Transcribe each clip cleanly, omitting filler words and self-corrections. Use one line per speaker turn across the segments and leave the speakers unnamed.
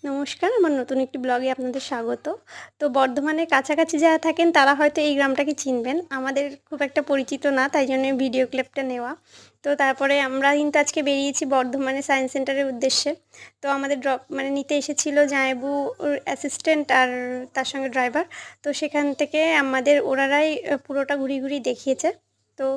নমস্কার, আমার নতুন একটি ব্লগে আপনাদের স্বাগত। তো বর্ধমানের কাছাকাছি যারা থাকেন তারা হয়তো এই গ্রামটাকে চিনবেন। আমাদের খুব একটা পরিচিত না, তাই জন্য ভিডিও ক্লিপটা নেওয়া। তো তারপরে আমরা কিন্তু আজকে বেরিয়েছি বর্ধমানে সায়েন্স সেন্টারের উদ্দেশ্যে। তো আমাদের ড্রপ নিতে এসেছিল জামাইবাবুর অ্যাসিস্ট্যান্ট আর তার সঙ্গে ড্রাইভার। তো সেখান থেকে আমাদের ওনারাই পুরোটা ঘুরিয়ে দেখিয়েছে। তো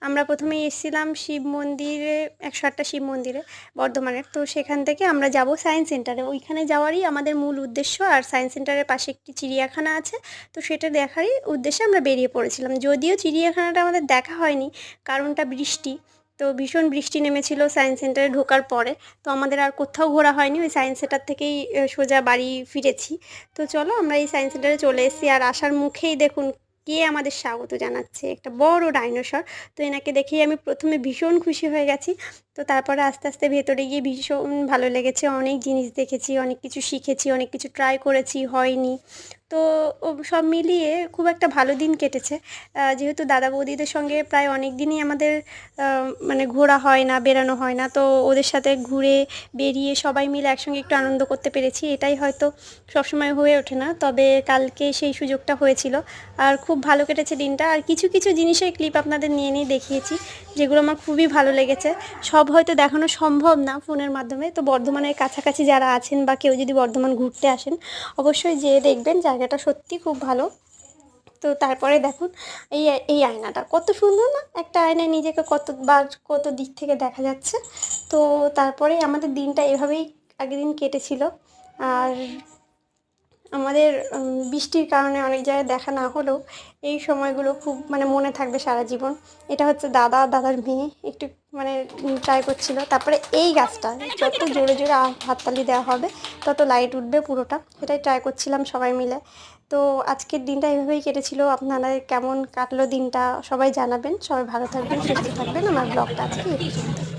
আমরা প্রথমেই এসেছিলাম শিব মন্দিরে, ১০৮টা শিব মন্দিরে বর্ধমানের। তো সেখান থেকে আমরা যাব সায়েন্স সেন্টারে, ওইখানে যাওয়ারই আমাদের মূল উদ্দেশ্য। আর সায়েন্স সেন্টারের পাশে একটি চিড়িয়াখানা আছে, তো সেটা দেখারই উদ্দেশ্যে আমরা বেরিয়ে পড়েছিলাম। যদিও চিড়িয়াখানাটা আমাদের দেখা হয়নি, কারণটা বৃষ্টি। তো ভীষণ বৃষ্টি নেমেছিল সায়েন্স সেন্টারে ঢোকার পরে। তো আমাদের আর কোথাও ঘোরা হয়নি, ওই সায়েন্স সেন্টার থেকেই সোজা বাড়ি ফিরেছি। তো চলো আমরা এই সায়েন্স সেন্টারে চলে এসেছি, আর আসার মুখেই দেখুন কে আমাদের স্বাগত জানাচ্ছে, একটা বড় ডাইনোসর। তো এনাকে দেখেই আমি প্রথমে ভীষণ খুশি হয়ে গেছি। তো তারপরে আস্তে আস্তে ভেতরে গিয়ে ভীষণ ভালো লেগেছে, অনেক জিনিস দেখেছি, অনেক কিছু শিখেছি, অনেক কিছু ট্রাই করেছি, হয়নি। তো সব মিলিয়ে খুব একটা ভালো দিন কেটেছে। যেহেতু দাদা বৌদিদের সঙ্গে প্রায় অনেক দিনই আমাদের ঘোরা হয় না, বেরানো হয় না। তো ওদের সাথে ঘুরে বেরিয়ে সবাই মিলে একসঙ্গে একটু আনন্দ করতে পেরেছি, এটাই হয়তো সবসময় হয়ে ওঠে না, তবে কালকে সেই সুযোগটা হয়েছিল। আর খুব ভালো কেটেছে দিনটা। আর কিছু কিছু জিনিসের ক্লিপ আপনাদের নিয়ে দেখিয়েছি, যেগুলো আমার খুবই ভালো লেগেছে। সব হয়তো দেখানো সম্ভব না ফোনের মাধ্যমে। তো বর্ধমানের কাছাকাছি যারা আছেন বা কেউ যদি বর্ধমান ঘুরতে আসেন, অবশ্যই যেয়ে দেখবেন, জায়গাটা সত্যি খুব ভালো। তো তারপরে দেখুন এই এই আয়নাটা কত সুন্দর না, একটা আয়নায় নিজেকে কতবার কত দিক থেকে দেখা যাচ্ছে। তো তারপরে আমাদের দিনটা এভাবেই আগের দিন কেটেছিল। আর আমাদের বৃষ্টির কারণে অনেক জায়গায় দেখা না হলেও এই সময়গুলো খুব মনে থাকবে সারা জীবন। এটা হচ্ছে দাদার মেয়ে একটু ট্রাই করছিল। তারপরে এই গাছটা যত জোরে জোরে হাততালি দেওয়া হবে তত লাইট উঠবে পুরোটা, সেটাই ট্রাই করছিলাম সবাই মিলে। তো আজকের দিনটা এভাবেই কেটেছিল। আপনারা কেমন কাটলো দিনটা সবাই জানাবেন। সবাই ভালো থাকবেন, সুস্থ থাকবেন। আমার ব্লগটা আজকে এই পর্যন্ত।